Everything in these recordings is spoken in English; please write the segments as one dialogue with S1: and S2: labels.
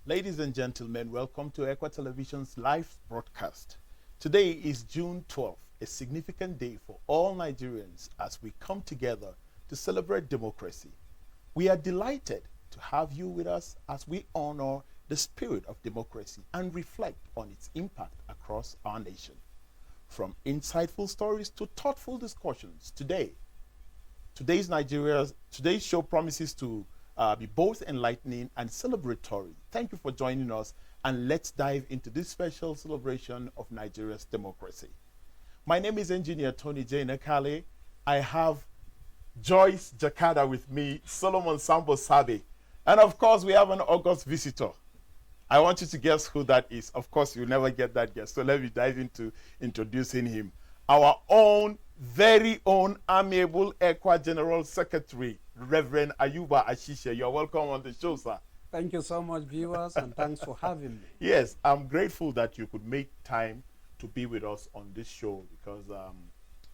S1: Ladies and gentlemen, welcome to Equa Television's live broadcast. Today is June 12th, a significant day for all Nigerians as we come together to celebrate democracy. We are delighted to have you with us as we honor the spirit of democracy and reflect on its impact across our nation. From insightful stories to thoughtful discussions, today's show promises to be both enlightening and celebratory. Thank you for joining us, and let's dive into this special celebration of Nigeria's democracy. My name is Engineer Tony J. Nakale. I have Joyce Jakada with me, Solomon Sambo Sabe, and of course we have an August visitor. I want you to guess who that is. Of course, you'll never get that guess, so let me dive into introducing him. Our very own amiable Equa General Secretary, Reverend Ayuba Ashishe. You're welcome on the show, sir.
S2: Thank you so much, viewers, and thanks for having me.
S1: Yes, I'm grateful that you could make time to be with us on this show because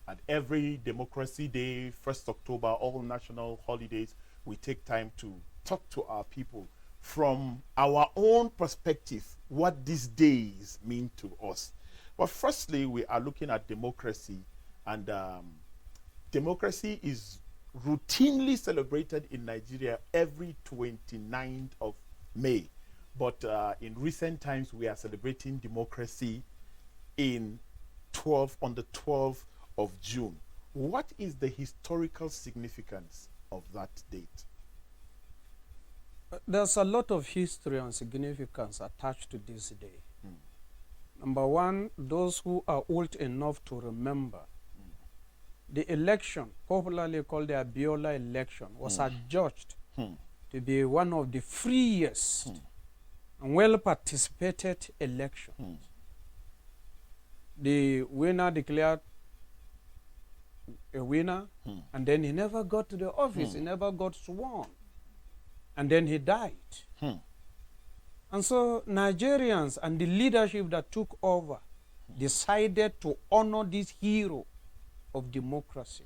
S1: at every Democracy Day, 1st October, all national holidays, we take time to talk to our people from our own perspective, what these days mean to us. But firstly, we are looking at democracy, and democracy is routinely celebrated in Nigeria every 29th of May. But in recent times, we are celebrating democracy on the 12th of June. What is the historical significance of that date?
S2: There's a lot of history and significance attached to this day. Number one, those who are old enough to remember, the election, popularly called the Abiola election, was adjudged to be one of the freest and well-participated elections. The winner declared a winner, and then he never got to the office, he never got sworn, and then he died. And so Nigerians and the leadership that took over decided to honor this hero of democracy.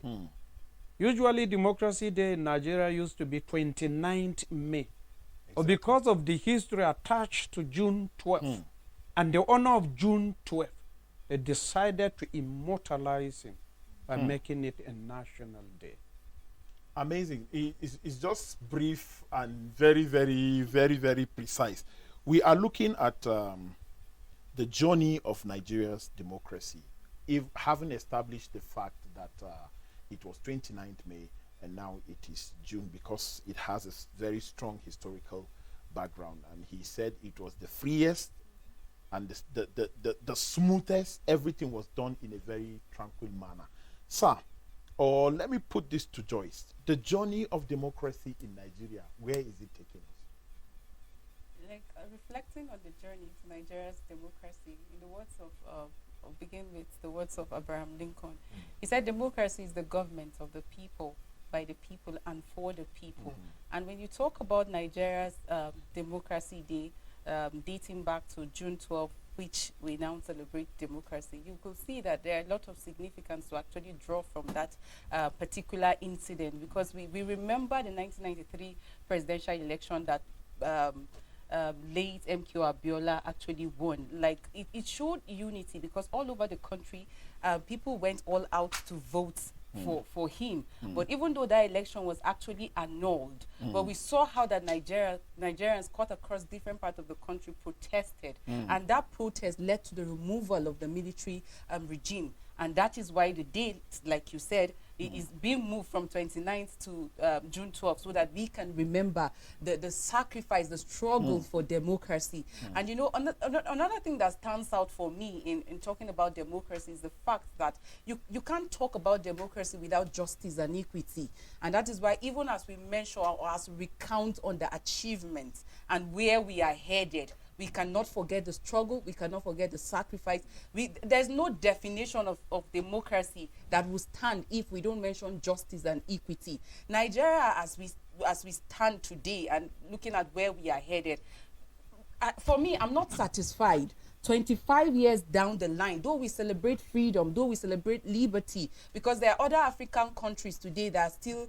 S2: Usually Democracy Day in Nigeria used to be 29th May. But because of the history attached to June 12th and the honor of June 12th, they decided to immortalize him by making it a national day.
S1: Amazing. It's just brief and very, very, very, very precise. We are looking at the journey of Nigeria's democracy, having established the fact that it was 29th May and now it is June, because it has a very strong historical background. And he said it was the freest and the smoothest. Everything was done in a very tranquil manner. Sir, or let me put this to Joyce. The journey of democracy in Nigeria, where is it taking us?
S3: Reflecting on the journey to Nigeria's democracy, in the words of, I'll begin with the words of Abraham Lincoln. He said, democracy is the government of the people, by the people, and for the people. And when you talk about Nigeria's Democracy Day, dating back to June 12th, which we now celebrate democracy, you could see that there are a lot of significance to actually draw from that particular incident, because we remember the 1993 presidential election that late MQ Abiola actually won. Like, it showed unity, because all over the country, people went all out to vote for him. But even though that election was actually annulled, but we saw how that Nigerians cut across different parts of the country protested, and that protest led to the removal of the military regime. And that is why the date, like you said, it is being moved from 29th to June 12th, so that we can remember the sacrifice, the struggle for democracy. And you know, another thing that stands out for me in talking about democracy is the fact that you can't talk about democracy without justice and equity. And that is why, even as we mention or as we recount on the achievements and where we are headed, we cannot forget the struggle. We cannot forget the sacrifice. There's no definition of democracy that will stand if we don't mention justice and equity. Nigeria, as we stand today and looking at where we are headed, for me, I'm not satisfied 25 years down the line, though we celebrate freedom, though we celebrate liberty, because there are other African countries today that are still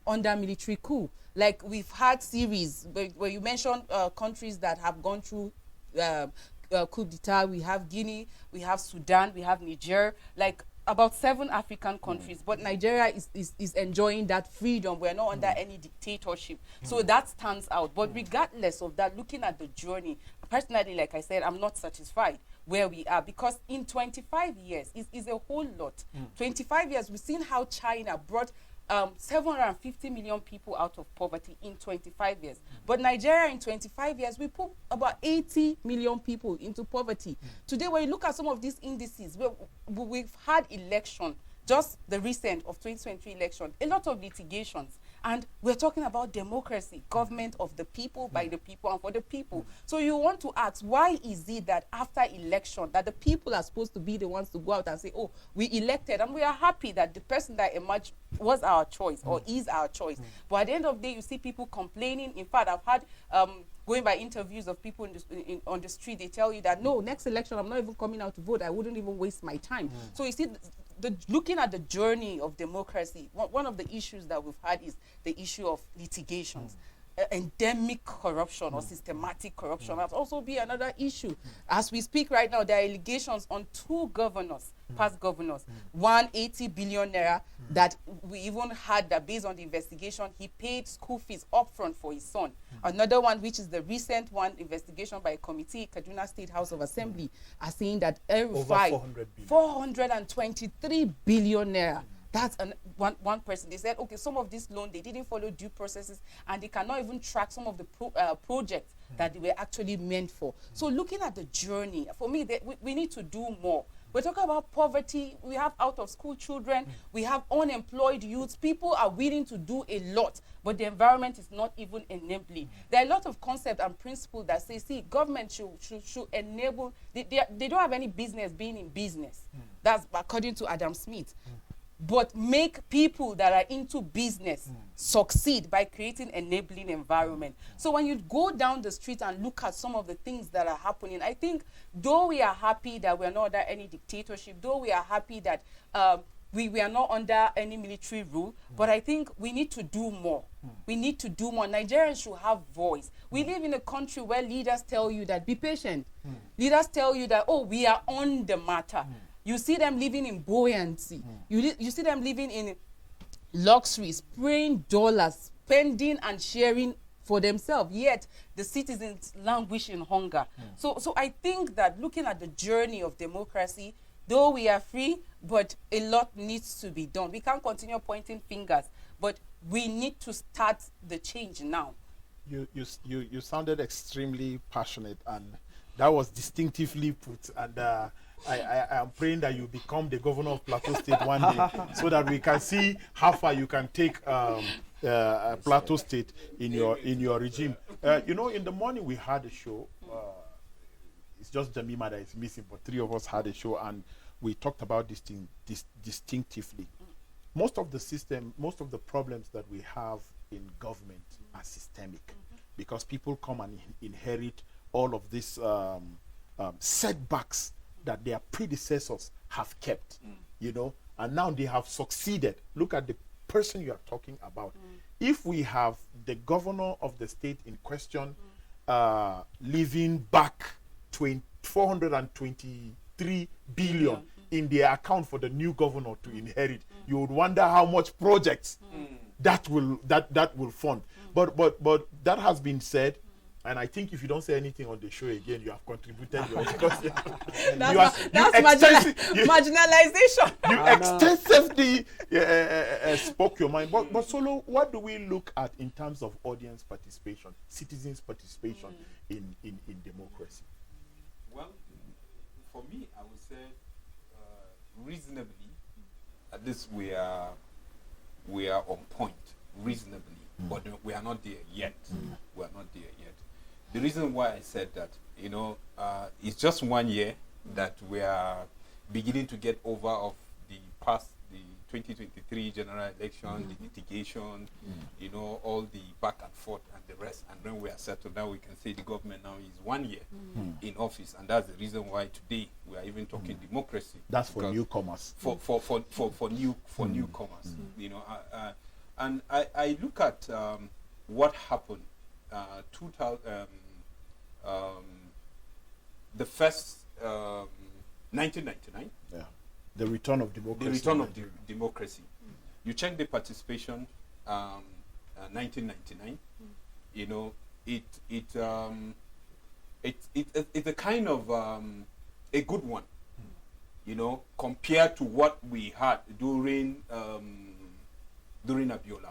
S3: under military coup. Like we've had series where you mentioned countries that have gone through coup d'etat. We have Guinea, we have Sudan, we have Niger, like about 7 African countries, but Nigeria is enjoying that freedom. We're not under any dictatorship. So that stands out. But regardless of that, looking at the journey, personally, like I said, I'm not satisfied where we are, because in 25 years is a whole lot. 25 years, we've seen how China brought 750 million people out of poverty in 25 years. But Nigeria in 25 years, we put about 80 million people into poverty. Today, when you look at some of these indices, we've had election, just the recent of 2023 election, a lot of litigations. And we're talking about democracy, government of the people, by the people, and for the people. So you want to ask, why is it that after election, that the people are supposed to be the ones to go out and say, oh, we elected, and we are happy that the person that emerged was our choice or is our choice. But at the end of the day, you see people complaining. In fact, I've had, going by interviews of people on the street, they tell you that, no, next election, I'm not even coming out to vote. I wouldn't even waste my time. So you see, looking at the journey of democracy, one of the issues that we've had is the issue of litigations. Endemic corruption or systematic corruption has also been another issue. As we speak right now, there are allegations on 2 governors, past governors. 180 billion naira that we even had that based on the investigation, he paid school fees upfront for his son. Another one, which is the recent one, investigation by a committee, Kaduna State House of Assembly, are saying that
S1: over 400 billion.
S3: 423 billion naira. That's one person. They said, okay, some of this loan, they didn't follow due processes, and they cannot even track some of the projects that they were actually meant for. So looking at the journey, for me, we need to do more. We're talking about poverty. We have out-of-school children. We have unemployed youths. People are willing to do a lot, but the environment is not even enabling. There are a lot of concepts and principles that say, see, government should enable. They don't have any business being in business. That's according to Adam Smith. But make people that are into business succeed by creating enabling environment. So when you go down the street and look at some of the things that are happening, I think though we are happy that we're not under any dictatorship, though we are happy that we are not under any military rule, but I think we need to do more. We need to do more. Nigerians should have voice. We live in a country where leaders tell you that be patient. Leaders tell you that, oh, we are on the matter. You see them living in buoyancy. You see them living in luxury, spraying dollars, spending and sharing for themselves. Yet the citizens languish in hunger. So I think that looking at the journey of democracy, though we are free, but a lot needs to be done. We can't continue pointing fingers, but we need to start the change now.
S1: You sounded extremely passionate, and that was distinctively put. And I am praying that you become the governor of Plateau State one day, so that we can see how far you can take Plateau State in your regime. You know, in the morning we had a show. It's just Jamima that is missing, but 3 of us had a show, and we talked about this thing distinctively. Most of the system, most of the problems that we have in government are systemic, because people come and inherit all of these setbacks that their predecessors have kept, you know, and now they have succeeded. Look at the person you are talking about. If we have the governor of the state in question leaving back 423 billion in their account for the new governor to inherit, you would wonder how much projects that will fund. But that has been said. And I think if you don't say anything on the show again, you have contributed your
S3: marginalization.
S1: You extensively spoke your mind. But Solo, what do we look at in terms of audience participation, citizens' participation in democracy?
S4: Well, for me, I would say reasonably, at least we are on point reasonably, but we are not there yet. We are not there yet. The reason why I said that, you know, it's just 1 year that we are beginning to get over of the 2023 general election, the litigation, you know, all the back and forth and the rest. And when we are settled, now we can say the government now is 1 year in office. And that's the reason why today we are even talking democracy.
S1: That's for newcomers.
S4: For newcomers, you know. And I look at what happened, 2000, the first 1999,
S1: Yeah. The return of democracy.
S4: the return of democracy. You check the participation, 1999. You know, it's a kind of a good one. You know, compared to what we had during Abiola,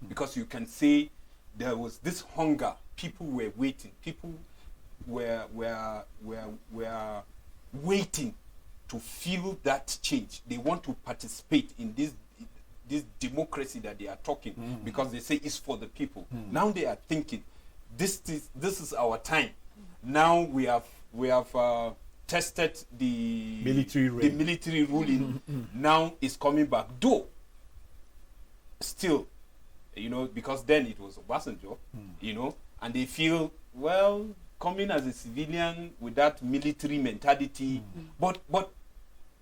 S4: because you can say there was this hunger. People were waiting. People were waiting to feel that change. They want to participate in this democracy that they are talking, because they say it's for the people. Now they are thinking, this is our time. Now we have tested the military ruling. Now it's coming back. Though still, you know, because then it was Obasanjo, you know, and they feel, well, coming as a civilian with that military mentality, but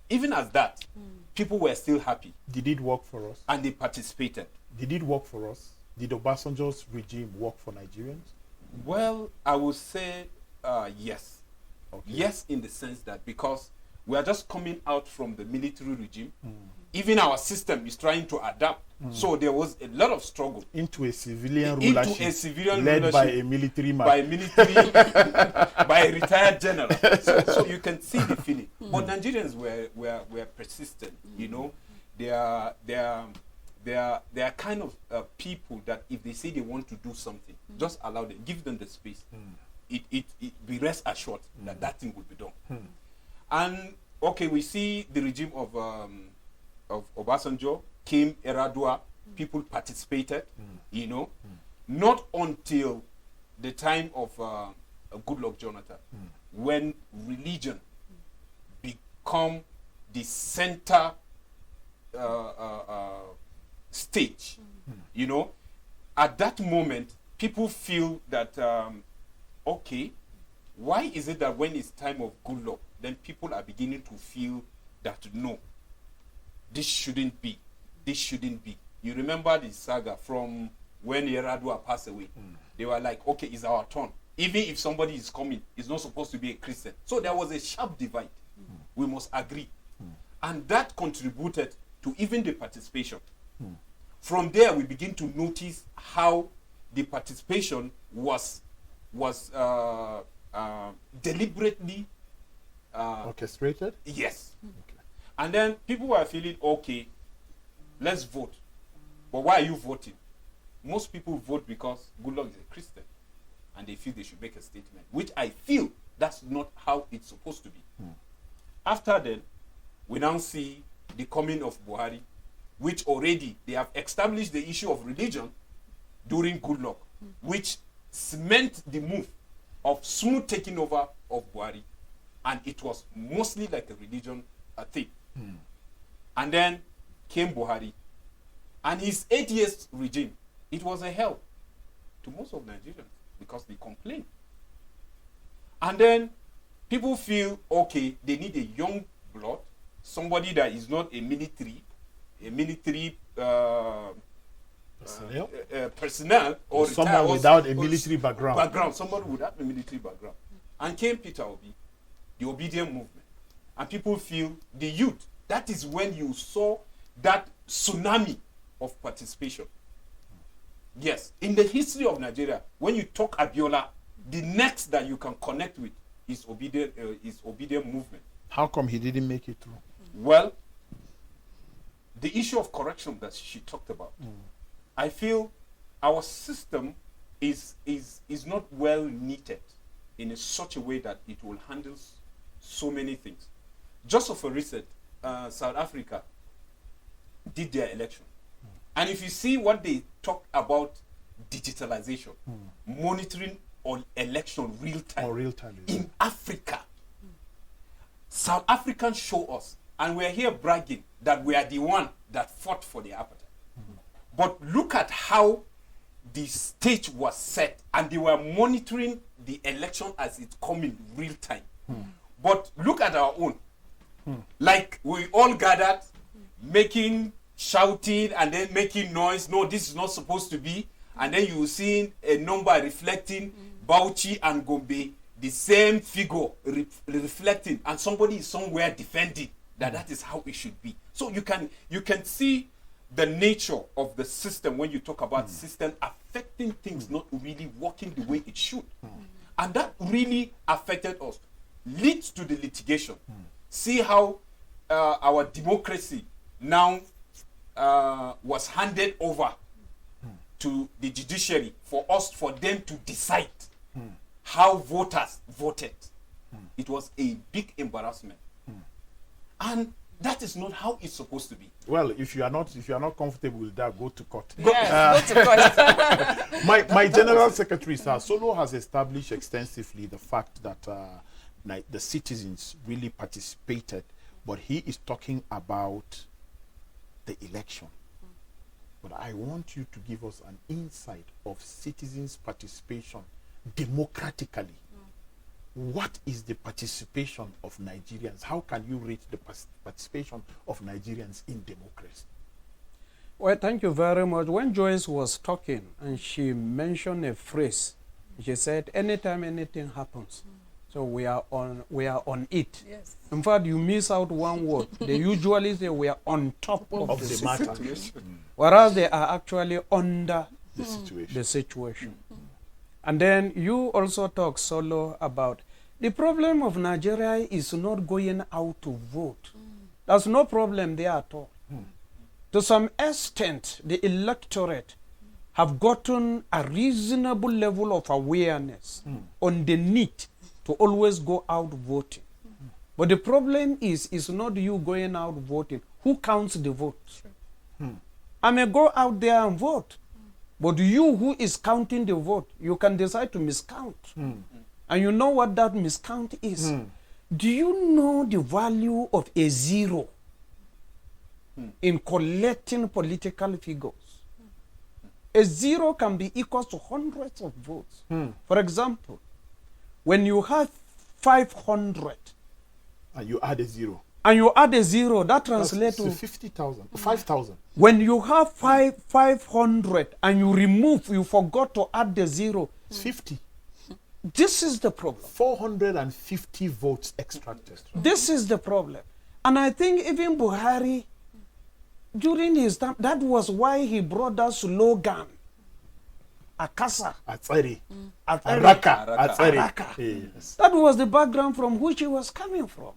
S4: even as that, people were still happy.
S1: Did it work for us?
S4: And they participated.
S1: Did it work for us? Did Obasanjo's regime work for Nigerians?
S4: Well, I would say yes.
S1: Okay.
S4: Yes, in the sense that because we are just coming out from the military regime, even our system is trying to adapt. So there was a lot of struggle
S1: into a civilian
S4: into
S1: rulership,
S4: a civilian
S1: led by
S4: rulership
S1: a military man.
S4: by a retired general. So you can see the feeling. But Nigerians were persistent. You know, they are kind of people that if they say they want to do something, just allow them, give them the space. It be rest assured that thing will be done. And okay, we see the regime of Obasanjo came, Eradua, people participated, you know, not until the time of Goodluck Jonathan, when religion become the center stage, you know. At that moment, people feel that, okay, why is it that when it's time of Goodluck, then people are beginning to feel that no, this shouldn't be. This shouldn't be. You remember the saga from when Yaradua passed away. They were like, okay, it's our turn. Even if somebody is coming, it's not supposed to be a Christian. So there was a sharp divide. We must agree. And that contributed to even the participation. From there, we begin to notice how the participation was deliberately
S1: orchestrated?
S4: Yes. Okay. And then people were feeling, okay, let's vote. But why are you voting? Most people vote because Goodluck is a Christian and they feel they should make a statement, which I feel that's not how it's supposed to be. After then, we now see the coming of Buhari, which already they have established the issue of religion during Goodluck, which cement the move of smooth taking over of Buhari. And it was mostly like a religion thing. And then came Buhari. And his 8 years regime, it was a hell to most of Nigerians because they complained. And then people feel, okay, they need a young blood, somebody that is not a military personnel or
S1: someone without a military background.
S4: Somebody without a military background. And came Peter Obi, the obedient movement. And people feel the youth. That is when you saw that tsunami of participation. Yes, in the history of Nigeria, when you talk Abiola, the next that you can connect with is obedient movement.
S1: How come he didn't make it through?
S4: Well, the issue of corruption that she talked about, I feel our system is not well knitted in such a way that it will handle so many things. Just for recent, South Africa did their election. And if you see what they talk about digitalization, monitoring on election real time in Africa, South Africans show us, and we're here bragging that we are the one that fought for the apartheid. But look at how the stage was set, and they were monitoring the election as it's coming real time. But look at our own. Like we all gathered, shouting and then making noise. No, this is not supposed to be. and then you see a number reflecting Bauchi and Gombe, the same figure reflecting, and somebody is somewhere defending that is how it should be. So you can see the nature of the system when you talk about system affecting things not really working the way it should. And that really affected us. Leads to the litigation. See how our democracy now was handed over to the judiciary for them to decide how voters voted. It was a big embarrassment. And that is not how it's supposed to be.
S1: Well, if you are not comfortable with that, go to court.
S3: Yes, go to court.
S1: My General Secretary, Sir Solo, has established extensively the fact that the citizens really participated, but he is talking about the election. But I want you to give us an insight of citizens' participation democratically. What is the participation of Nigerians? How can you rate the participation of Nigerians in democracy?
S2: Well, thank you very much. When Joyce was talking and she mentioned a phrase, she said, anytime anything happens, so we are on it.
S3: Yes.
S2: In fact, you miss out one word. They usually say we are on top of the
S1: matter,
S2: whereas they are actually under
S1: the situation.
S2: the situation. And then you also talk, Solo, about the problem of Nigeria is not going out to vote. There's no problem there at all. To some extent, the electorate have gotten a reasonable level of awareness on the need to always go out voting. But the problem is not you going out voting. Who counts the votes? I may go out there and vote. But you who is counting the vote, you can decide to miscount. And you know what that miscount is. Do you know the value of a zero in collecting political figures? A zero can be equal to hundreds of votes. For example, when you have 500
S1: And you add a zero.
S2: and you add a zero, that translates to
S1: 50,000, 5,000.
S2: when you have 500 and you forgot to add the zero.
S1: It's 50.
S2: This is the problem.
S1: 450 votes extracted.
S2: This is the problem. And I think even Buhari, during his time, that was why he brought that slogan, Akasa.
S1: Atsari.
S2: Atsari.
S1: Araka. Atsari.
S2: Araka.
S1: Yes.
S2: That was the background from which he was coming from.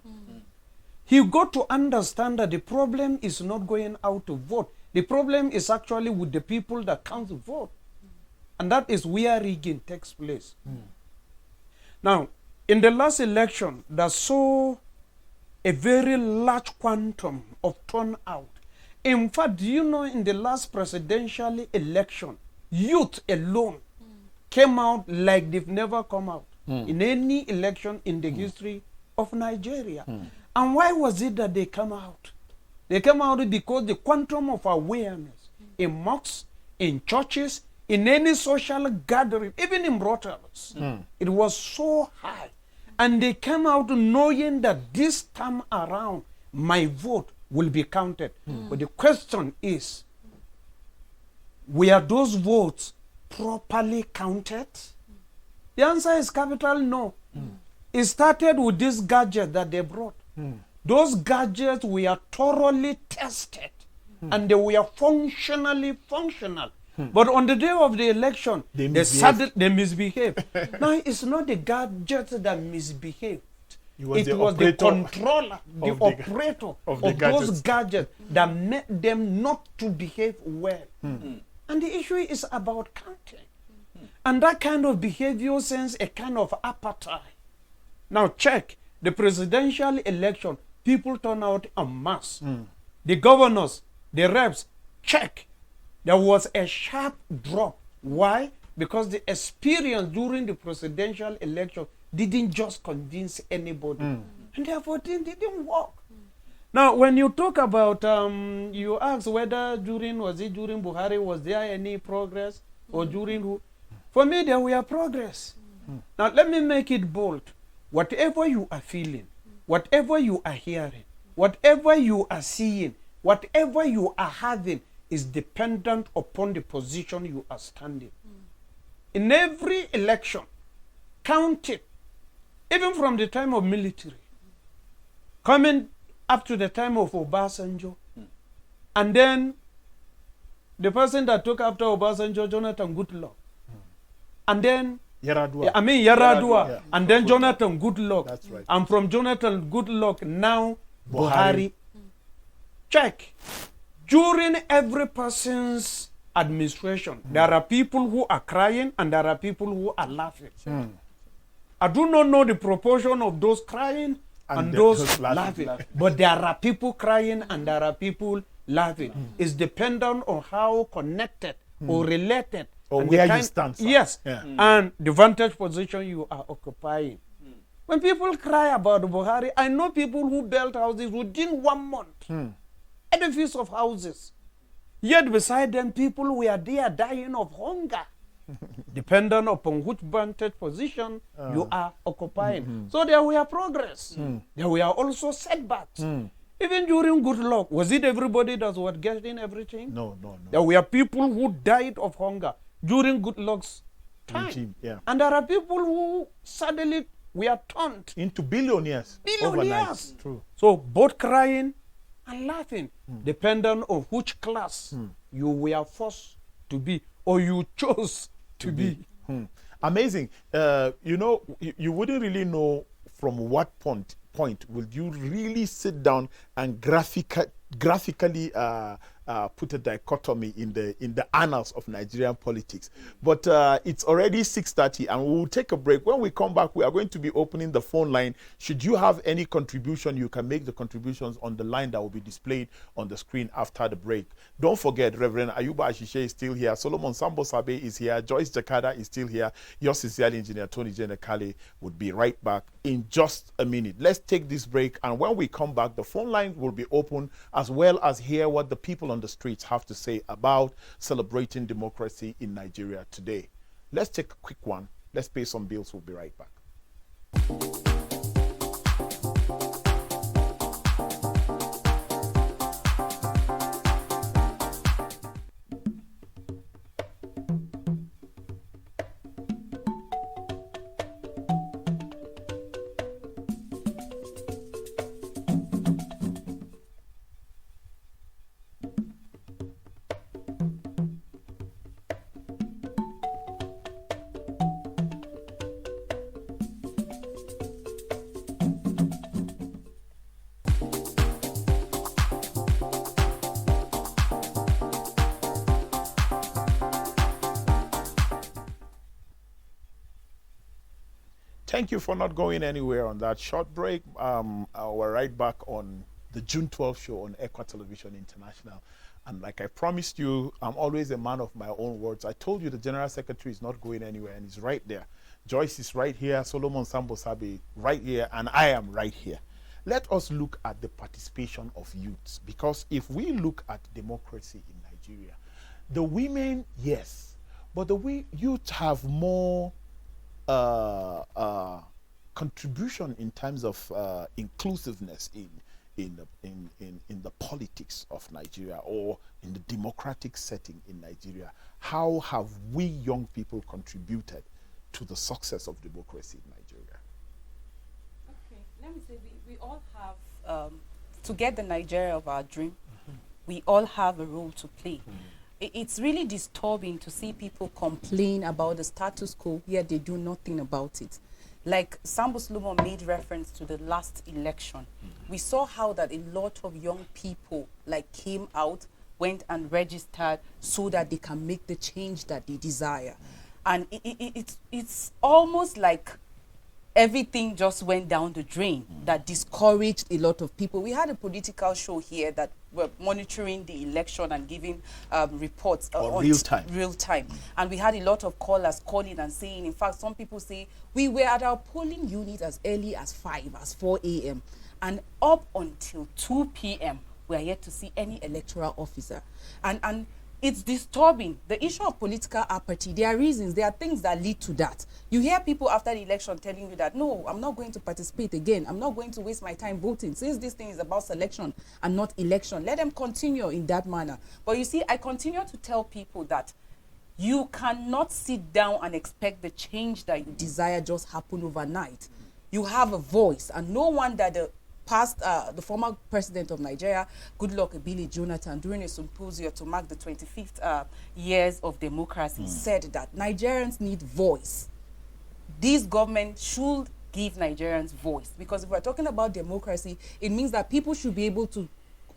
S2: He got to understand that the problem is not going out to vote. The problem is actually with the people that can't vote. And that is where rigging takes place. Now, in the last election, that saw a very large quantum of turnout. In fact, do you know in the last presidential election, youth alone came out like they've never come out in any election in the history of Nigeria. And why was it that they come out? They came out because the quantum of awareness in mosques, in churches, in any social gathering, even in brothels, it was so high. And they came out knowing that this time around, my vote will be counted. But the question is, were those votes properly counted? The answer is capital no. It started with this gadget that they brought. Those gadgets were thoroughly tested and they were functionally functional. But on the day of the election, they misbehaved. Now, it's not the gadgets that misbehaved. It was the controller, the operator of those gadgets that made them not to behave well. And the issue is about counting. And that kind of behavior sends a kind of appetite. Now check, the presidential election, people turn out en masse. The governors, the reps, check. There was a sharp drop. Why? Because the experience during the presidential election didn't just convince anybody. And therefore, it didn't work. Now, when you talk about, you ask whether was it during Buhari, was there any progress? Or during who? For me, there were progress. Now, let me make it bold. Whatever you are feeling, whatever you are hearing, whatever you are seeing, whatever you are having, is dependent upon the position you are standing. In every election, count it, even from the time of military, coming up to the time of Obasanjo, and then the person that took after Obasanjo, Jonathan Goodluck, and then
S1: Yaradua.
S2: Yaradua,
S1: Yeah.
S2: and then Jonathan Goodluck,
S1: That's right.
S2: and from Jonathan Goodluck now
S1: Buhari.
S2: Buhari. Check. During every person's administration, there are people who are crying and there are people who are laughing. I do not know the proportion of those crying and those laughing, but there are people crying and there are people laughing. It's dependent on how connected or related
S1: or
S2: and
S1: where you stand. Sir.
S2: Yes,
S1: Yeah.
S2: and the vantage position you are occupying. When people cry about Buhari, I know people who built houses within 1 month, edifice of houses. Yet beside them, people were there dying of hunger, depending upon which vantage position you are occupying. So there were progress. There were also setbacks. Even during good luck, was it everybody that was getting everything?
S1: No.
S2: There were people who died of hunger during good luck's time.
S1: Regime, yeah.
S2: And there are people who suddenly were turned
S1: Into billionaires.
S2: billionaires.
S1: Overnight. True.
S2: So both crying and laughing, depending on which class you were forced to be or you chose to be.
S1: Amazing. You know, you wouldn't really know from what point will you really sit down and graphically put a dichotomy in the annals of Nigerian politics. But it's already 6:30 and we will take a break. When we come back, we are going to be opening the phone line. Should you have any contribution, you can make the contributions on the line that will be displayed on the screen after the break. Don't forget, Reverend Ayuba Ashishe is still here. Solomon Sambo Sabe is here. Joyce Jakada is still here. Your sincerely engineer, Tony Jenekale, would be right back in just a minute. Let's take this break, and when we come back, the phone line will be open, as well as hear what the people on the streets have to say about celebrating democracy in Nigeria today. Let's take a quick one. Let's pay some bills. We'll be right back. Thank you for not going anywhere on that short break. We're right back on the June 12 show on Equa Television International. And like I promised you, I'm always a man of my own words. I told you the General Secretary is not going anywhere, and he's right there. Joyce is right here, Solomon Sambo Sabe right here, and I am right here. Let us look at the participation of youths, because if we look at democracy in Nigeria, the women, yes, but the youth have more contribution in terms of inclusiveness in the politics of Nigeria, or in the democratic setting in Nigeria. How have we young people contributed to the success of democracy in Nigeria?
S3: Okay, let me say we all have, to get the Nigeria of our dream, we all have a role to play. It's really disturbing to see people complain about the status quo, yet they do nothing about it. Like Sambo Solomon made reference to the last election. We saw how that a lot of young people came out, went and registered so that they can make the change that they desire. And it's almost like everything just went down the drain, that discouraged a lot of people. We had a political show here that were monitoring the election and giving reports on real time. And we had a lot of callers calling and saying, in fact, some people say, we were at our polling unit as early as 4 a.m. And up until 2 p.m., we are yet to see any electoral officer. And it's disturbing. The issue of political apathy, there are reasons, there are things that lead to that. You hear people after the election telling you that, no, I'm not going to participate again. I'm not going to waste my time voting. Since this thing is about selection and not election, let them continue in that manner. But you see, I continue to tell people that you cannot sit down and expect the change that you desire just happen overnight. You have a voice, and no wonder the former president of Nigeria, Goodluck Ebele Jonathan, during a symposium to mark the 25th years of democracy, said that Nigerians need voice. This government should give Nigerians voice, because if we're talking about democracy, it means that people should be able to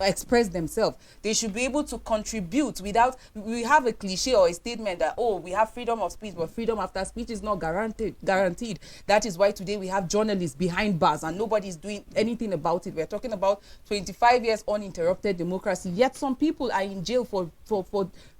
S3: express themselves. They should be able to contribute without, we have a cliche or a statement that, oh, we have freedom of speech, but freedom after speech is not guaranteed. That is why today we have journalists behind bars and nobody's doing anything about it. We're talking about 25 years uninterrupted democracy, yet some people are in jail for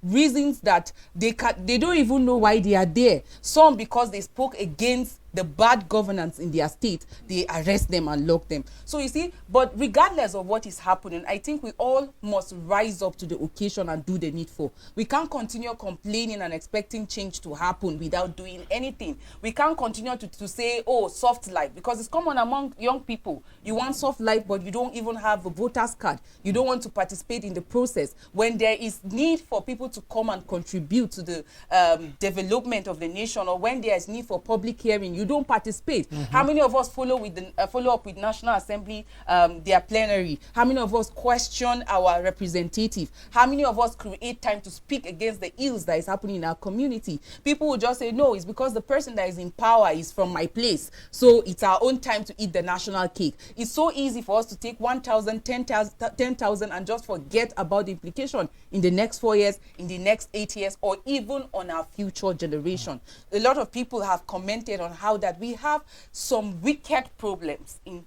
S3: reasons that they don't even know why they are there. Some because they spoke against the bad governance in their state, they arrest them and lock them. So you see, but regardless of what is happening, I think we all must rise up to the occasion and do the needful. We can't continue complaining and expecting change to happen without doing anything. We can't continue to say, oh, soft life, because it's common among young people. You want soft life, but you don't even have a voter's card. You don't want to participate in the process. When there is need for people to come and contribute to the development of the nation, or when there is need for public hearing, you don't participate. How many of us follow up with National Assembly, their plenary? How many of us question our representative? How many of us create time to speak against the ills that is happening in our community? People will just say, no, it's because the person that is in power is from my place, so it's our own time to eat the national cake. It's so easy for us to take 1,000, 10,000 and just forget about the implication in the next 4 years, in the next 8 years, or even on our future generation. A lot of people have commented on how that we have some wicked problems, in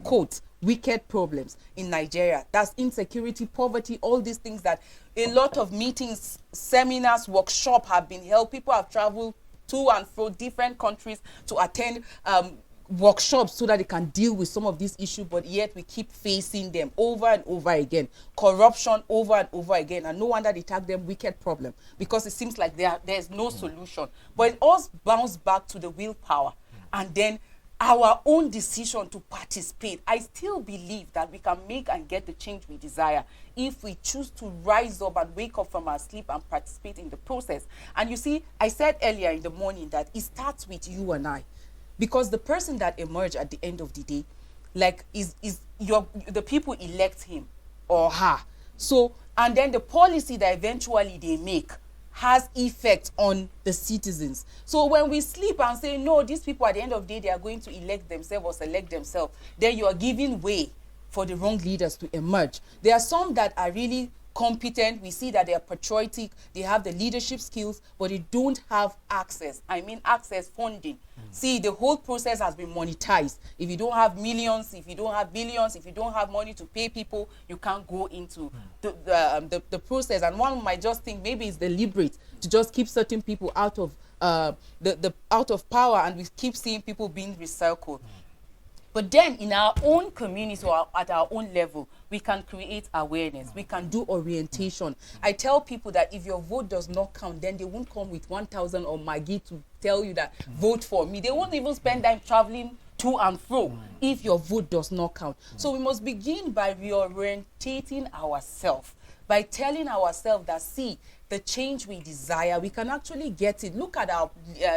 S3: quotes, wicked problems in Nigeria. That's insecurity, poverty, all these things that a lot of meetings, seminars, workshops have been held. People have traveled to and fro different countries to attend workshops so that they can deal with some of these issues, but yet we keep facing them over and over again. Corruption over and over again, and no wonder they tag them wicked problem, because it seems like there's no solution. But it all bounces back to the willpower and then our own decision to participate. I still believe that we can make and get the change we desire if we choose to rise up and wake up from our sleep and participate in the process. And you see, I said earlier in the morning that it starts with you and I. Because the person that emerge at the end of the day, like, the people elect him or her. So, and then the policy that eventually they make has effect on the citizens. So when we sleep and say, no, these people at the end of the day, they are going to elect themselves or select themselves, then you are giving way for the wrong leaders to emerge. There are some that are really competent. We see that they are patriotic, they have the leadership skills, but they don't have access. I mean access, funding. See, the whole process has been monetized. If you don't have millions, if you don't have billions, if you don't have money to pay people, you can't go into the process. And one might just think maybe it's deliberate to just keep certain people out of out of power, and we keep seeing people being recycled. But then in our own community or at our own level, we can create awareness. We can do orientation. I tell people that if your vote does not count, then they won't come with 1,000 or Maggie to tell you that vote for me. They won't even spend time traveling to and fro if your vote does not count. So we must begin by reorientating ourselves, by telling ourselves that, see, the change we desire, we can actually get it. Look at our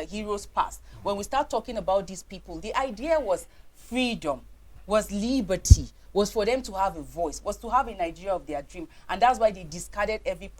S3: heroes past. When we start talking about these people, the idea was freedom, was liberty, was for them to have a voice, was to have a Nigeria of their dream. And that's why they discarded every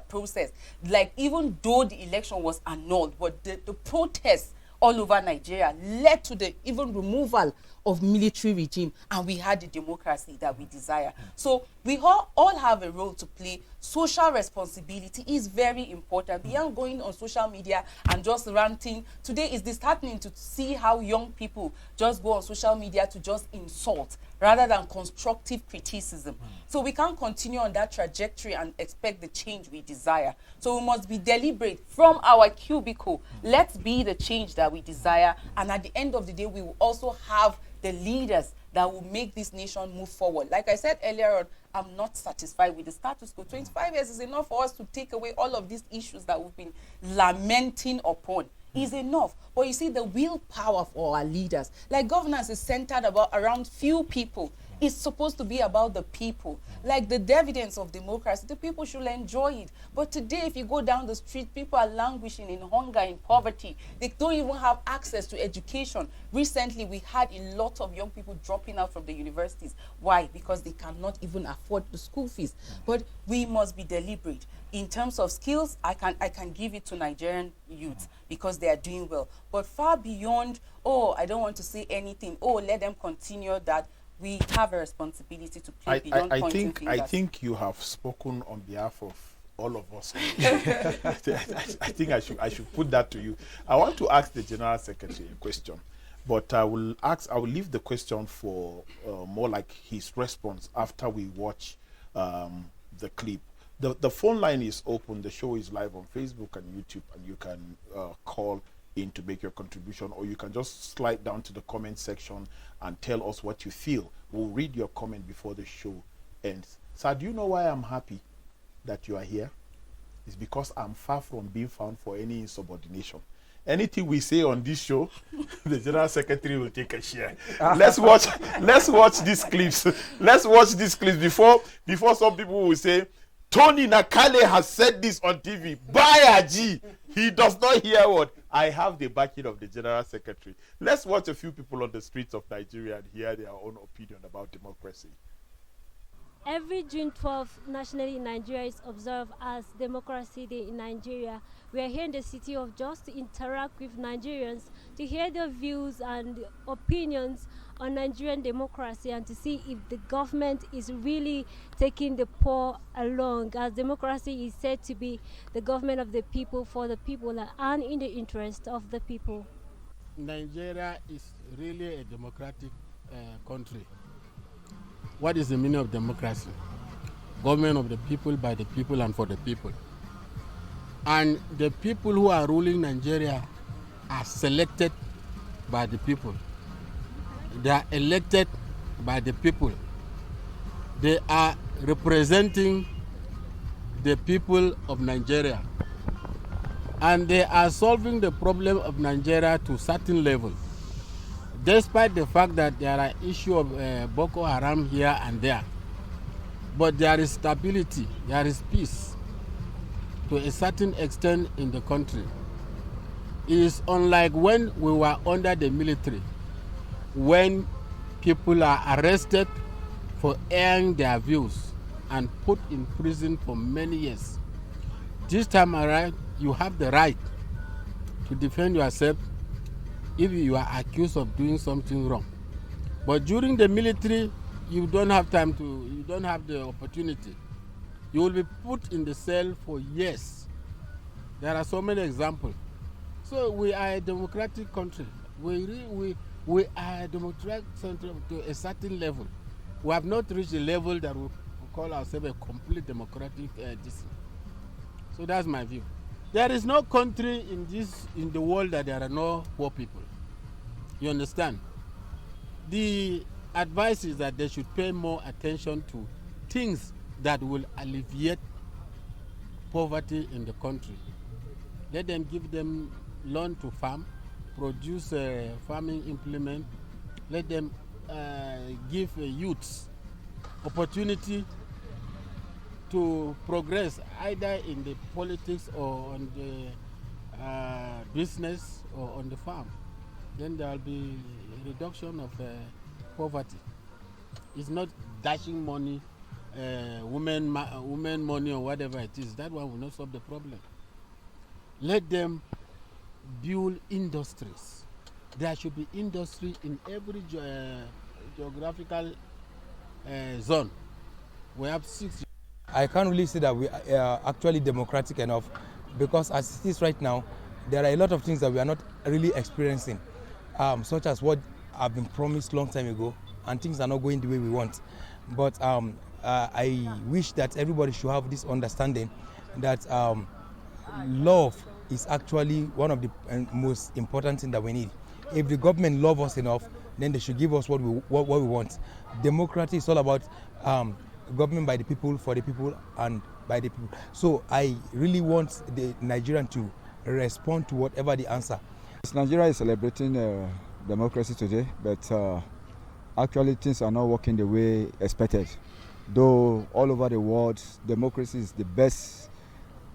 S3: process. Like, even though the election was annulled, but the protests all over Nigeria led to the even removal of military regime, and we had the democracy that we desire. So we all have a role to play. Social responsibility is very important. Beyond going on social media and just ranting, today is disheartening to see how young people just go on social media to just insult rather than constructive criticism. So we can't continue on that trajectory and expect the change we desire. So we must be deliberate from our cubicle. Let's be the change that we desire, and at the end of the day, we will also have the leaders that will make this nation move forward. Like I said earlier on, I'm not satisfied with the status quo. 25 years is enough for us to take away all of these issues that we've been lamenting upon. Is enough. But you see, the willpower for our leaders, like governance is centered around few people. It's supposed to be about the people. Like the dividends of democracy, the people should enjoy it. But today, if you go down the street, people are languishing in hunger, in poverty. They don't even have access to education. Recently, we had a lot of young people dropping out from the universities. Why? Because they cannot even afford the school fees. But we must be deliberate. In terms of skills, I can give it to Nigerian youth because they are doing well. But far beyond, oh, I don't want to say anything, oh, let them continue that, we have a responsibility to play beyond pointing fingers.
S1: I think you have spoken on behalf of all of us. I think I should put that to you. I want to ask the General Secretary a question, but I will leave the question for more like his response after we watch the clip. The phone line is open. The show is live on Facebook and YouTube, and you can call in to make your contribution, or you can just slide down to the comment section and tell us what you feel. We'll read your comment before the show ends. Sir, do you know why I'm happy that you are here? It's because I'm far from being found for any insubordination. Anything we say on this show, the General Secretary will take a share. Let's watch these clips. Let's watch these clips before some people will say, Tony Nakale has said this on TV. By G, he does not hear what. I have the backing of the General Secretary. Let's watch a few people on the streets of Nigeria and hear their own opinion about democracy.
S5: Every June 12th nationally in Nigeria is observed as Democracy Day in Nigeria. We are here in the city of Jos to interact with Nigerians, to hear their views and opinions on Nigerian democracy, and to see if the government is really taking the poor along, as democracy is said to be the government of the people, for the people, and in the interest of the people.
S6: Nigeria is really a democratic country. What is the meaning of democracy? Government of the people, by the people, and for the people. And the people who are ruling Nigeria are selected by the people. They are elected by the people. They are representing the people of Nigeria. And they are solving the problem of Nigeria to a certain level. Despite the fact that there are issues of Boko Haram here and there. But there is stability, there is peace to a certain extent in the country. It is unlike when we were under the military, when people are arrested for airing their views and put in prison for many years. This time around, you have the right to defend yourself if you are accused of doing something wrong. But during the military, you don't have you don't have the opportunity. You will be put in the cell for years. There are so many examples. So we are a democratic country. We are a democratic country to a certain level. We have not reached the level that we call ourselves a complete democratic district. So that's my view. There is no country in the world that there are no poor people. You understand? The advice is that they should pay more attention to things that will alleviate poverty in the country. Let them give them loan to farm, produce farming implement. Let them give youths opportunity to progress either in the politics or on the business or on the farm. Then there will be a reduction of poverty. It's not dashing money, women money or whatever it is. That one will not solve the problem. Let them build industries. There should be industry in every geographical zone. We have 6.
S7: I can't really say that we are actually democratic enough, because as it is right now, there are a lot of things that we are not really experiencing, such as what have been promised long time ago, and things are not going the way we want. But I wish that everybody should have this understanding that love is actually one of the most important things that we need. if the government love us enough, then they should give us what we want. Democracy is all about government by the people, for the people, and by the people. So I really want the Nigerian to respond to whatever the answer.
S8: Nigeria is celebrating democracy today, but actually things are not working the way expected. Though all over the world, democracy is the best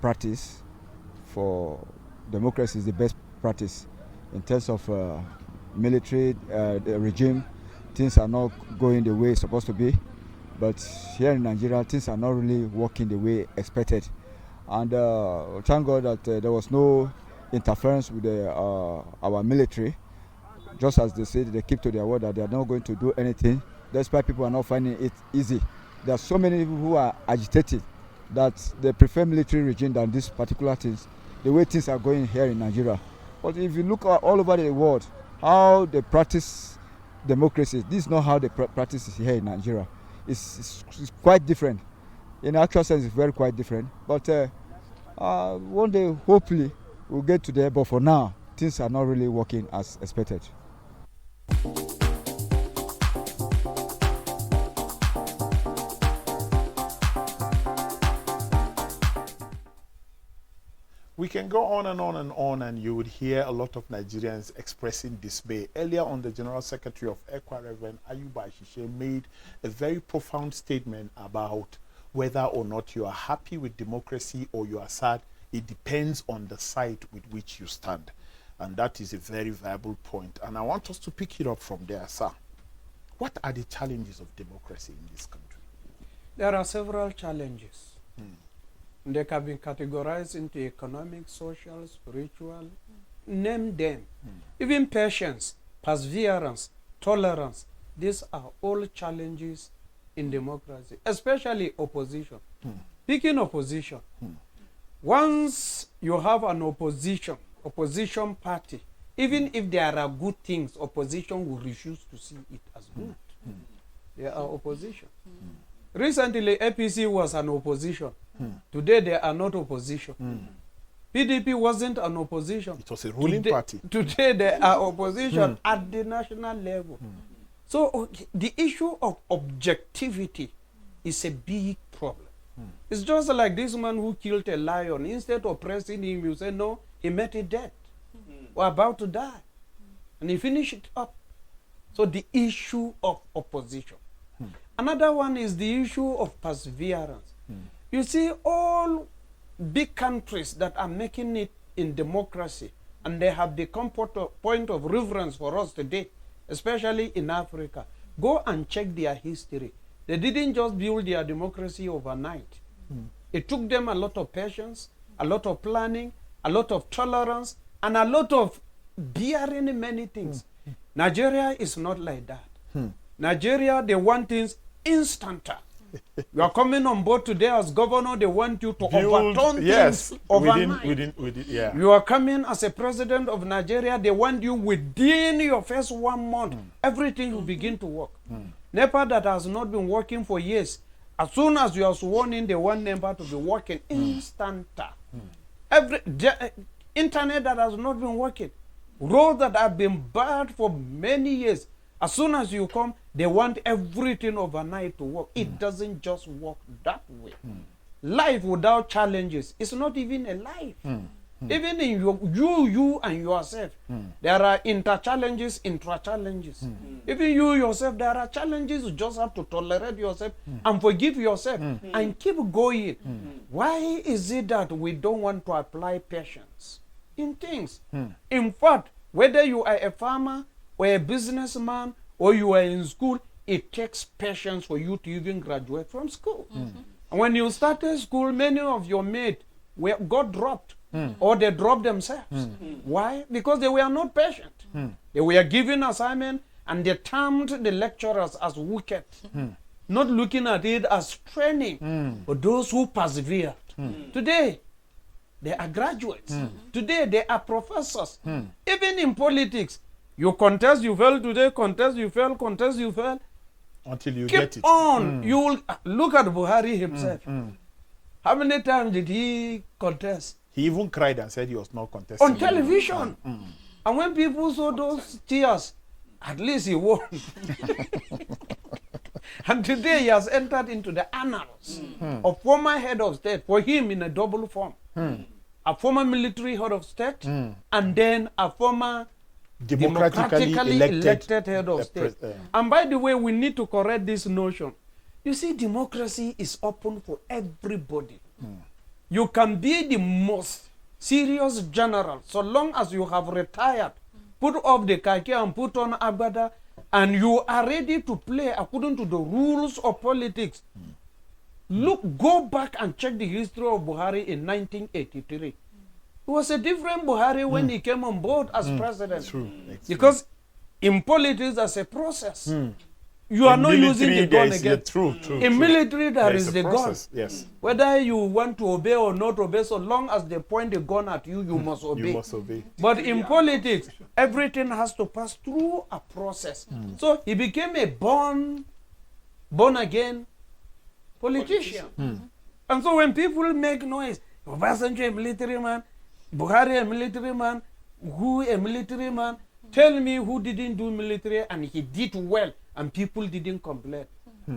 S8: practice in terms of military regime. Things are not going the way it's supposed to be. But here in Nigeria, things are not really working the way expected. And thank God that there was no interference with our military. Just as they said, they keep to their word that they are not going to do anything. That's why people are not finding it easy. There are so many people who are agitated that they prefer military regime than these particular things, the way things are going here in Nigeria. But if you look at all over the world, how they practice democracy, this is not how they practice it here in Nigeria. It's quite different. In actual sense, it's very quite different. But one day, hopefully, we'll get to there. But for now, things are not really working as expected.
S1: We can go on and on and on, and you would hear a lot of Nigerians expressing dismay. Earlier on, the General Secretary of ECWA, Reverend Ayuba Shishe, made a very profound statement about whether or not you are happy with democracy or you are sad. It depends on the side with which you stand. And that is a very viable point. And I want us to pick it up from there, sir. What are the challenges of democracy in this country?
S2: There are several challenges. They can be categorized into economic, social, spiritual. Name them. Even patience, perseverance, tolerance. These are all challenges in democracy, especially opposition. Picking opposition. Once you have an opposition party, even if there are good things, opposition will refuse to see it as good. They are opposition. Recently, APC was an opposition. Today, they are not opposition. PDP wasn't an opposition.
S1: It was a ruling party.
S2: Today, they are opposition at the national level. So, the issue of objectivity is a big problem. It's just like this man who killed a lion. Instead of pressing him, you say, no, he met it dead. We're about to die. And he finished it up. So the issue of opposition. Another one is the issue of perseverance. You see, all big countries that are making it in democracy, and they have become point of reference for us today, especially in Africa, go and check their history. They didn't just build their democracy overnight. It took them a lot of patience, a lot of planning, a lot of tolerance, and a lot of bearing many things. Nigeria is not like that. Nigeria, they want things instanta. You are coming on board today as governor, they want you to overturn things overnight.
S1: Yeah.
S2: You are coming as a president of Nigeria, they want you within your first 1 month, everything will begin to work. NEPA that has not been working for years, as soon as you are sworn in, they want NEPA to be working instanta. Internet that has not been working, roads that have been bad for many years, as soon as you come, they want everything overnight to work. It doesn't just work that way. Life without challenges is not even a life. Even in you and yourself, there are inter-challenges, intra-challenges. Even you yourself, there are challenges. You just have to tolerate yourself and forgive yourself and keep going. Why is it that we don't want to apply patience in things? In fact, whether you are a farmer or a businessman or you are in school, it takes patience for you to even graduate from school. And when you started school, many of your mates got dropped. Or they dropped themselves. Why? Because they were not patient. They were given assignment and they termed the lecturers as wicked, not looking at it as training for those who persevered. Today, they are graduates. Today, they are professors. Even in politics, you contest, you fail today, contest, you fail, contest, you fail.
S1: Until you
S2: Keep
S1: get it.
S2: on. You will look at Buhari himself. How many times did he contest?
S1: He even cried and said he was not contesting.
S2: On television. And when people saw those tears, at least he won. And today he has entered into the annals of former head of state, for him in a double form. A former military head of state, and then a former democratically elected head of state. And by the way, we need to correct this notion. You see, democracy is open for everybody. You can be the most serious general so long as you have retired, put off the khaki and put on agbada, and you are ready to play according to the rules of politics. Go back and check the history of Buhari in 1983. It was a different Buhari when he came on board as president.
S1: True.
S2: Because in politics, as a process, you are not using the gun again. In military, there is the gun.
S1: Yes.
S2: Whether you want to obey or not obey, so long as they point the gun at you, you must obey.
S1: You must obey.
S2: But in politics, everything has to pass through a process. So he became a born again politician. And so when people make noise, Obasanjo a military man, Buhari a military man, who a military man, tell me who didn't do military and he did well and people didn't complain.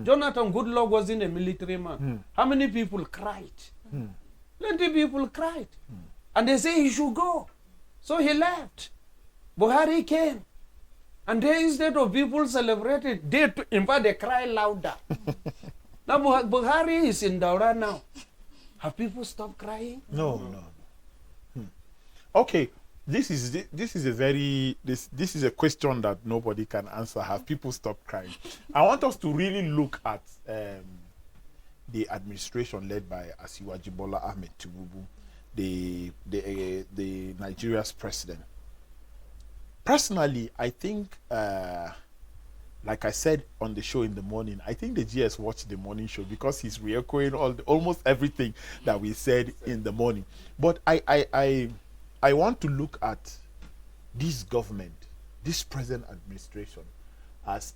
S2: Jonathan Goodluck wasn't a military man. How many people cried? Plenty people cried. And they say he should go. So he left. Buhari came. And then instead of people celebrating, in fact, they cry louder. Now Buhari is in Daura now. Have people stopped crying?
S1: No. Okay, this is a question that nobody can answer. Have people stopped crying? I want us to really look at the administration led by Asiwaju Bola Ahmed Tinubu, the Nigeria's president. Personally, I think, like I said on the show in the morning, I think the GS watched the morning show because he's re-echoing almost everything that we said in the morning. But I want to look at this government, this present administration, as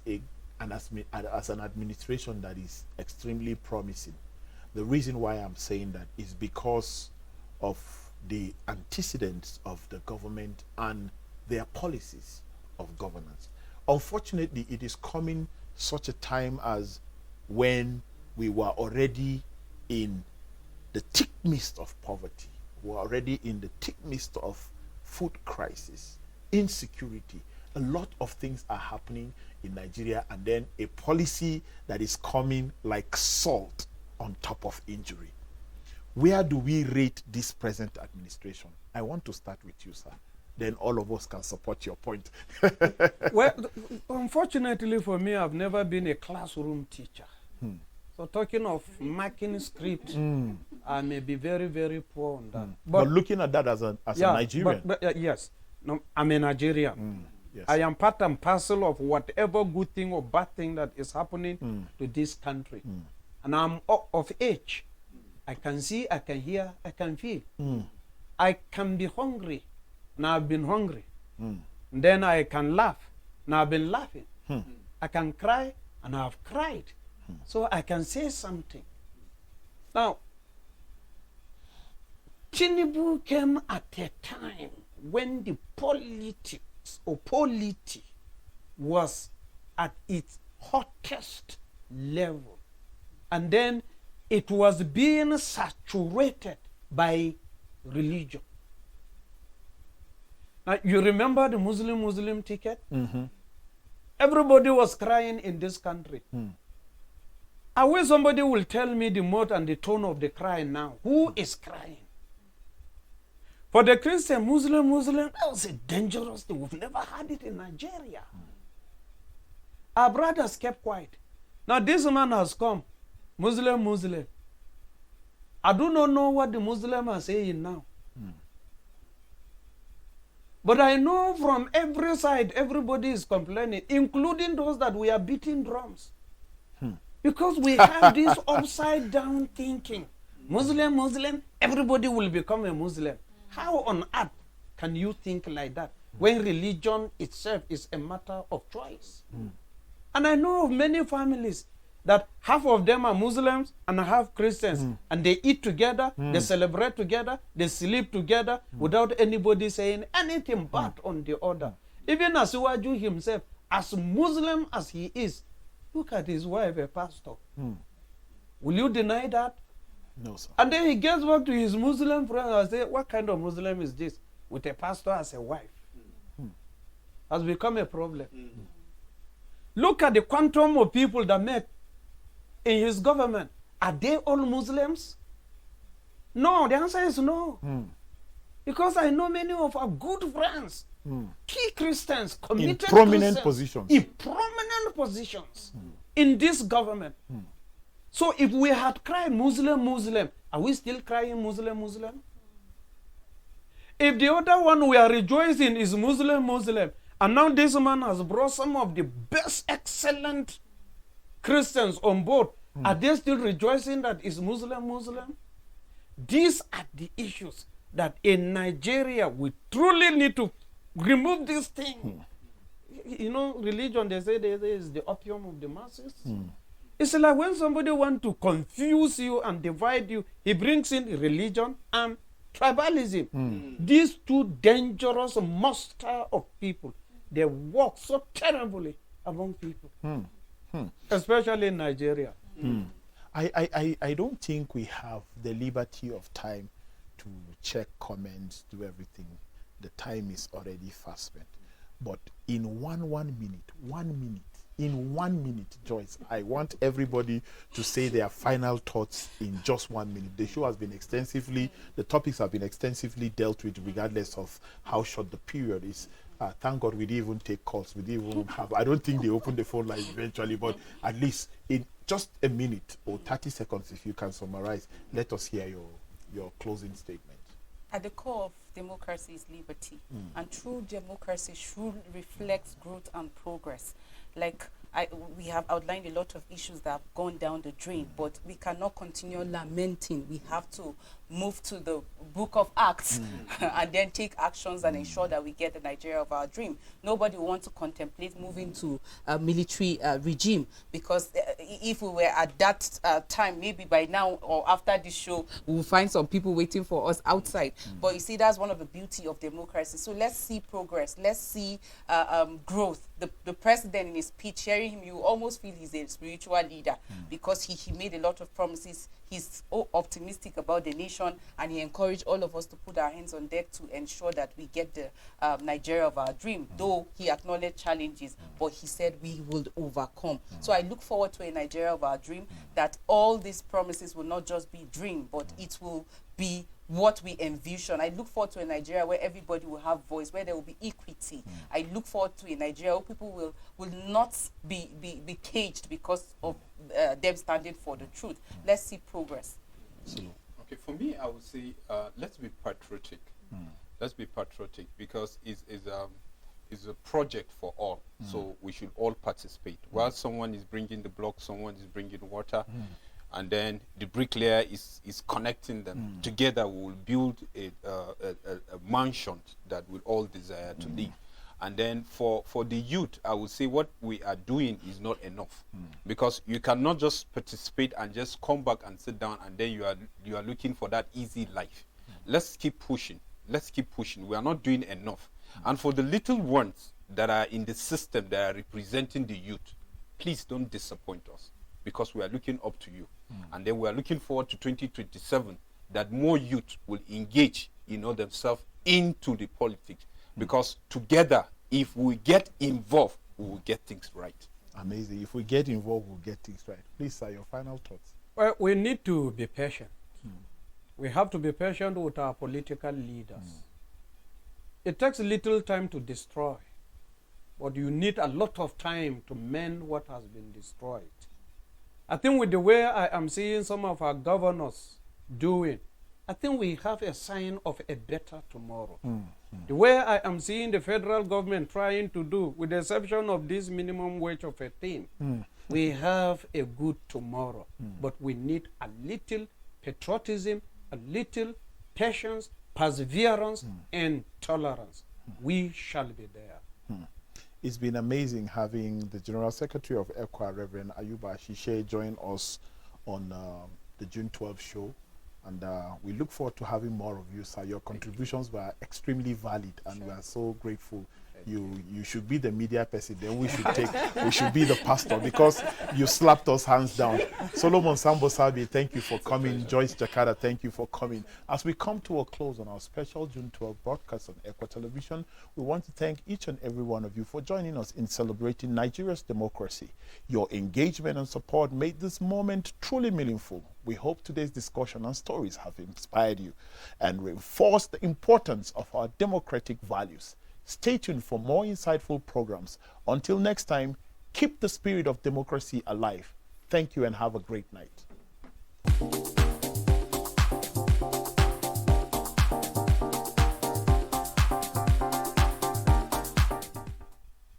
S1: an administration that is extremely promising. The reason why I'm saying that is because of the antecedents of the government and their policies of governance. Unfortunately, it is coming such a time as when we were already in the thick midst of poverty. We're already in the thick midst of food crisis, insecurity. A lot of things are happening in Nigeria, and then a policy that is coming like salt on top of injury. Where do we rate this present administration? I want to start with you, sir. Then all of us can support your point.
S2: Well, unfortunately for me, I've never been a classroom teacher. So talking of marking script, I may be very, very poor on that.
S1: But looking at that as a Nigerian.
S2: Yes, no, I'm a Nigerian.
S1: Yes.
S2: I am part and parcel of whatever good thing or bad thing that is happening to this country. And I'm of age. I can see, I can hear, I can feel. I can be hungry. Now I've been hungry. Then I can laugh. Now I've been laughing. I can cry, and I've cried. So I can say something. Now, Tinubu came at a time when the politics or polity was at its hottest level. And then it was being saturated by religion. Now, you remember the Muslim ticket? Everybody was crying in this country. I wish somebody will tell me the mode and the tone of the cry now. Who is crying? For the Christian, Muslim, that was a dangerous thing. We've never had it in Nigeria. Our brothers kept quiet. Now this man has come, Muslim. I do not know what the Muslims are saying now. But I know from every side, everybody is complaining, including those that we are beating drums. Because we have this upside down thinking. Muslim, everybody will become a Muslim. How on earth can you think like that when religion itself is a matter of choice? And I know of many families, that half of them are Muslims and half Christians, and they eat together, they celebrate together, they sleep together without anybody saying anything bad on the other. Even Asiwaju himself, as Muslim as he is, look at his wife, a pastor. Will you deny that?
S1: No, sir.
S2: And then he gets back to his Muslim friends and say, what kind of Muslim is this? With a pastor as a wife. Has become a problem. Look at the quantum of people that met in his government. Are they all Muslims? No, the answer is no. Because I know many of our good friends, key Christians, committed
S1: in prominent
S2: Christians,
S1: positions.
S2: in prominent positions in this government. So if we had cried Muslim, Muslim, are we still crying Muslim, Muslim? If the other one we are rejoicing is Muslim, Muslim, and now this man has brought some of the best, excellent Christians on board, are they still rejoicing that it's Muslim, Muslim? These are the issues that in Nigeria we truly need to remove this thing. You know, religion, they say is the opium of the masses. It's like when somebody wants to confuse you and divide you, he brings in religion and tribalism. These two dangerous monster of people, they work so terribly among people, especially in Nigeria.
S1: I don't think we have the liberty of time to check comments, do everything. The time is already fast spent. But in one minute, in 1 minute, Joyce, I want everybody to say their final thoughts in just 1 minute. The show has been the topics have been extensively dealt with regardless of how short the period is. Thank God we didn't even take calls. We didn't even have, I don't think they opened the phone line eventually, but at least in just a minute or 30 seconds, if you can summarize, let us hear your closing statement.
S3: At the core of democracy is liberty, and true democracy should reflect growth and progress. Like we have outlined a lot of issues that have gone down the drain, but we cannot continue lamenting. We have to move to the book of Acts and then take actions and ensure that we get the Nigeria of our dream. Nobody wants to contemplate moving to a military regime, because if we were at that time, maybe by now or after this show, we will find some people waiting for us outside. But you see, that's one of the beauty of democracy. So let's see progress. Let's see growth. The president in his speech, hearing him, you almost feel he's a spiritual leader, because he made a lot of promises. He's optimistic about the nation, and he encouraged all of us to put our hands on deck to ensure that we get the Nigeria of our dream. Though he acknowledged challenges, but he said we will overcome. So I look forward to a Nigeria of our dream, that all these promises will not just be dream, but it will be what we envision. I look forward to a Nigeria where everybody will have voice, where there will be equity. I look forward to a Nigeria where people will not be caged because of them standing for the truth. Let's see progress.
S4: Okay, for me, I would say let's be patriotic. Let's be patriotic, because it's a project for all. So we should all participate. While someone is bringing the block, someone is bringing water, and then the bricklayer is connecting them. Together we will build a mansion that we all desire to live. And then for the youth, I would say what we are doing is not enough, because you cannot just participate and just come back and sit down and then you are looking for that easy life. Let's keep pushing. Let's keep pushing. We are not doing enough. And for the little ones that are in the system that are representing the youth, please don't disappoint us, because we are looking up to you. And then we are looking forward to 2027, that more youth will engage, themselves into the politics. Because together, if we get involved, we will get things right.
S1: Amazing. If we get involved, we'll get things right. Please, sir, your final thoughts.
S2: Well, we need to be patient. We have to be patient with our political leaders. It takes little time to destroy, but you need a lot of time to mend what has been destroyed. I think with the way I am seeing some of our governors doing, I think we have a sign of a better tomorrow. The way I am seeing the federal government trying to do, with the exception of this minimum wage of 18, we have a good tomorrow. But we need a little patriotism, a little patience, perseverance, and tolerance. We shall be there.
S1: It's been amazing having the General Secretary of ECWA, Reverend Ayuba Shishe, join us on the June 12 show. And we look forward to having more of you, sir. Your contributions were extremely valid, and we are so grateful. You should be the media person, then we should be the pastor, because you slapped us hands down. Solomon Sambo Sabi, thank you for coming. Joyce Jakarta, thank you for coming. As we come to a close on our special June 12 broadcast on ECWA Television, we want to thank each and every one of you for joining us in celebrating Nigeria's democracy. Your engagement and support made this moment truly meaningful. We hope today's discussion and stories have inspired you and reinforced the importance of our democratic values. Stay tuned for more insightful programs. Until next time, keep the spirit of democracy alive. Thank you and have a great night.